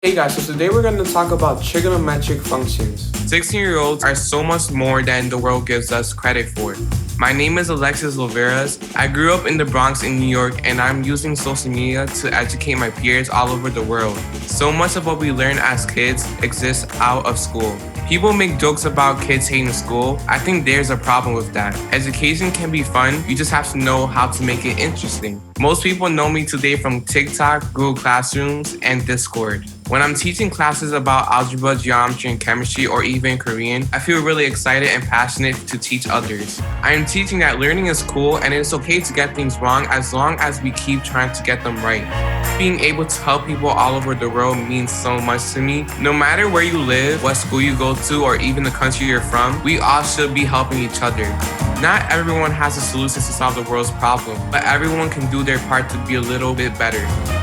Hey guys, so today we're going to talk about trigonometric functions. 16-year-olds are so much more than the world gives us credit for. My name is Alexis Loveras. I grew up in the Bronx in New York, and I'm using social media to educate my peers all over the world. So much of what we learn as kids exists out of school. People make jokes about kids hating school. I think there's a problem with that. Education can be fun, you just have to know how to make it interesting. Most people know me today from TikTok, Google Classrooms, and Discord. When I'm teaching classes about algebra, geometry, and chemistry, or even Korean, I feel really excited and passionate to teach others. I am teaching that learning is cool and it's okay to get things wrong as long as we keep trying to get them right. Being able to help people all over the world means so much to me. No matter where you live, what school you go to, or even the country you're from, we all should be helping each other. Not everyone has a solution to solve the world's problem, but everyone can do their part to be a little bit better.